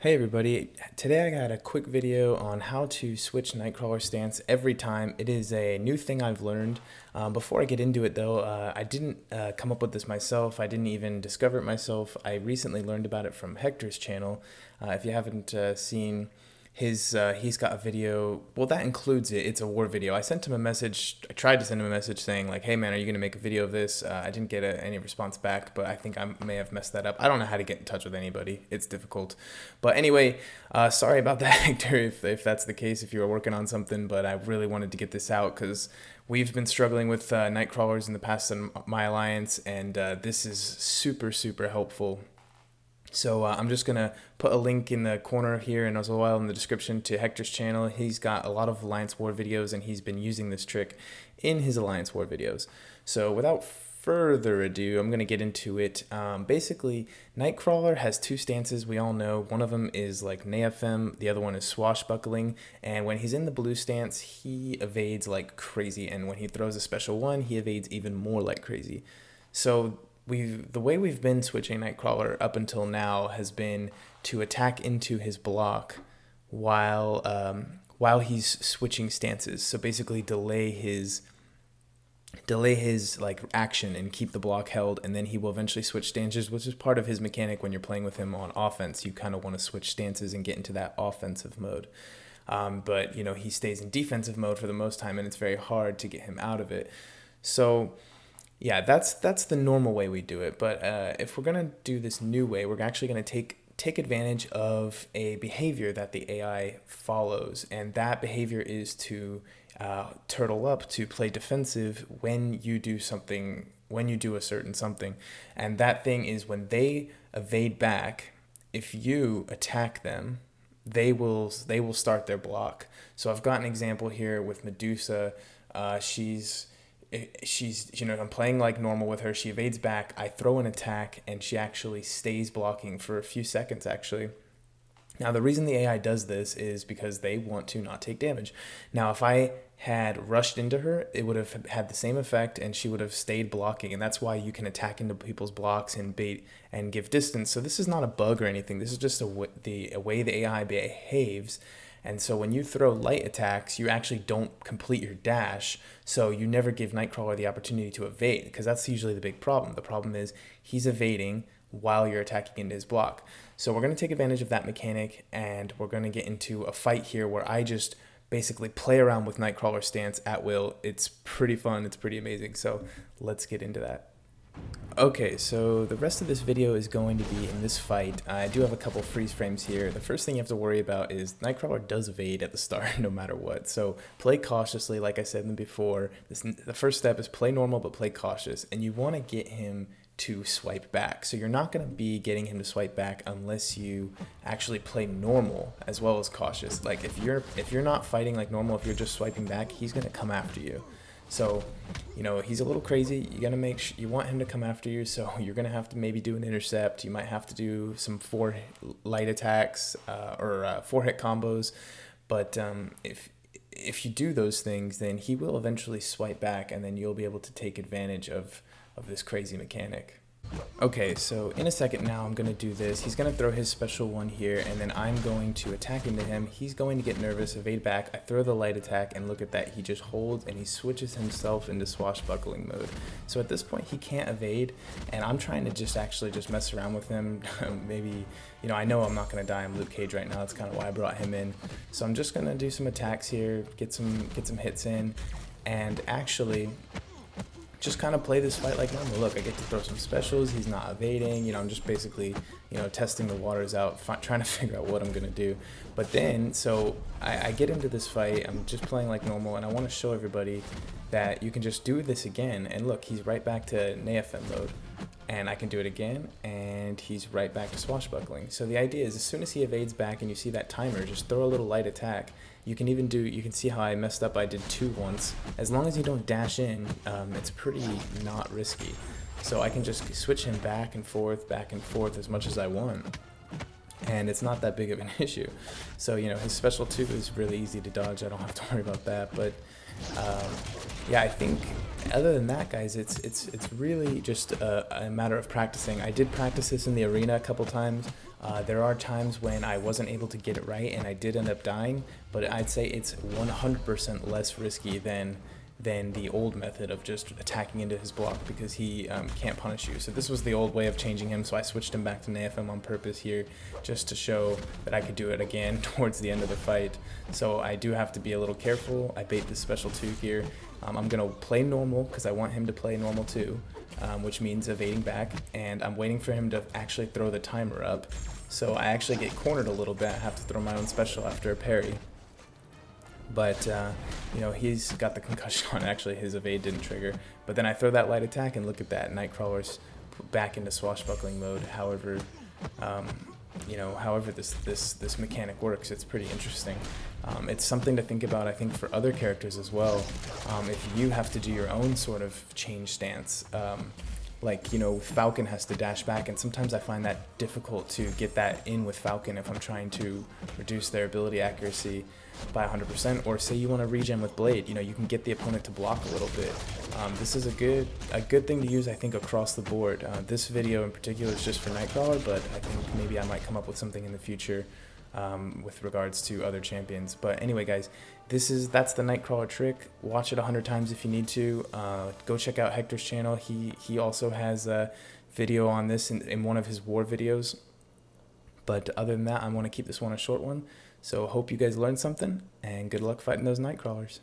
Hey everybody, today I got a quick video on how to switch Nightcrawler stance every time. It is a new thing I've learned. Before I get into it though, I didn't come up with this myself. I didn't even discover it myself. I recently learned about it from Hector's channel. If you haven't seen he's got a video, well that includes it, it's a war video. I sent him a message, I tried to send him a message saying like, hey man, are you gonna make a video of this? I didn't get any response back, but I think I may have messed that up. I don't know how to get in touch with anybody, it's difficult. But anyway, sorry about that Hector, if that's the case, if you were working on something, but I really wanted to get this out because we've been struggling with Nightcrawlers in the past in my alliance, and this is super helpful. So I'm just going to put a link in the corner here and as well in the description to Hector's channel. He's got a lot of Alliance War videos and he's been using this trick in his Alliance War videos. So without further ado, I'm going to get into it. Basically, Nightcrawler has two stances we all know. One of them is like Neafem, the other one is Swashbuckling. And when he's in the blue stance, he evades like crazy. And when he throws a special one, he evades even more like crazy. So the way we've been switching Nightcrawler up until now has been to attack into his block while he's switching stances. So basically delay his like action and keep the block held, and then he will eventually switch stances, which is part of his mechanic. When you're playing with him on offense, you kind of want to switch stances and get into that offensive mode. But you know, he stays in defensive mode for the most time, and it's very hard to get him out of it. So yeah, that's the normal way we do it. But if we're gonna do this new way, we're actually gonna take advantage of a behavior that the AI follows, and that behavior is to turtle up, to play defensive when you do something, when you do a certain something. And that thing is when they evade back, if you attack them, they will start their block. So I've got an example here with Medusa. She's you know, I'm playing like normal with her, she evades back, I throw an attack, and she actually stays blocking for a few seconds actually. Now the reason the AI does this is because they want to not take damage. Now if I had rushed into her, it would have had the same effect and she would have stayed blocking, and that's why you can attack into people's blocks and bait and give distance. So this is not a bug or anything, this is just a way the AI behaves. And so when you throw light attacks, you actually don't complete your dash, so you never give Nightcrawler the opportunity to evade, because that's usually the big problem. The problem is he's evading while you're attacking into his block. So we're going to take advantage of that mechanic, and we're going to get into a fight here where I just basically play around with Nightcrawler stance at will. It's pretty fun, it's pretty amazing, so let's get into that. Okay, so the rest of this video is going to be in this fight. I do have a couple freeze frames here. The first thing you have to worry about is Nightcrawler does evade at the start no matter what. So play cautiously, like I said before. The first step is play normal but play cautious, and you want to get him to swipe back. So you're not going to be getting him to swipe back unless you actually play normal as well as cautious. Like if you're not fighting like normal, if you're just swiping back, he's going to come after you. So, you know, he's a little crazy. You gotta make sure you want him to come after you. So you're gonna have to maybe do an intercept. You might have to do some 4 light attacks or 4-hit combos. But if you do those things, then he will eventually swipe back, and then you'll be able to take advantage of this crazy mechanic. Okay, so in a second now I'm going to do this. He's going to throw his special one here, and then I'm going to attack into him. He's going to get nervous, evade back. I throw the light attack, and look at that. He just holds, and he switches himself into swashbuckling mode. So at this point, he can't evade, and I'm trying to just mess around with him. Maybe, you know, I know I'm not going to die. I'm Luke Cage right now. That's kind of why I brought him in. So I'm just going to do some attacks here, get some hits in, and actually just kind of play this fight like normal. Look, I get to throw some specials, he's not evading, you know, I'm just basically, you know, testing the waters out, trying to figure out what I'm gonna do. But then, so I get into this fight, I'm just playing like normal, and I want to show everybody that you can just do this again, and look, he's right back to Neafem mode, and I can do it again, and he's right back to swashbuckling. So the idea is, as soon as he evades back and you see that timer, just throw a little light attack. You can see how I messed up. I did 2 once. As long as you don't dash in, it's pretty not risky. So I can just switch him back and forth as much as I want, and it's not that big of an issue. So, you know, his special 2 is really easy to dodge. I don't have to worry about that. But yeah, I think other than that, guys, it's really just a matter of practicing. I did practice this in the arena a couple times. There are times when I wasn't able to get it right and I did end up dying, but I'd say it's 100% less risky than the old method of just attacking into his block, because he can't punish you. So this was the old way of changing him, so I switched him back to NAFM on purpose here, just to show that I could do it again towards the end of the fight. So I do have to be a little careful. I bait this special 2 here. I'm going to play normal because I want him to play normal too, which means evading back, and I'm waiting for him to actually throw the timer up. So I actually get cornered a little bit. I have to throw my own special after a parry. But, you know, he's got the concussion on. Actually, his evade didn't trigger. But then I throw that light attack, and look at that. Nightcrawler's back into swashbuckling mode. However, you know, however this mechanic works, it's pretty interesting. It's something to think about, I think, for other characters as well. If you have to do your own sort of change stance, like, you know, Falcon has to dash back, and sometimes I find that difficult to get that in with Falcon if I'm trying to reduce their ability accuracy by 100%, or say you want to regen with Blade, you know, you can get the opponent to block a little bit. This is a good thing to use, I think, across the board. This video in particular is just for Nightcrawler, but I think maybe I might come up with something in the future with regards to other champions. But anyway, guys, that's the Nightcrawler trick. Watch it 100 times if you need to. Go check out Hector's channel. He also has a video on this in one of his war videos. But other than that, I want to keep this one a short one. So hope you guys learned something, and good luck fighting those Nightcrawlers.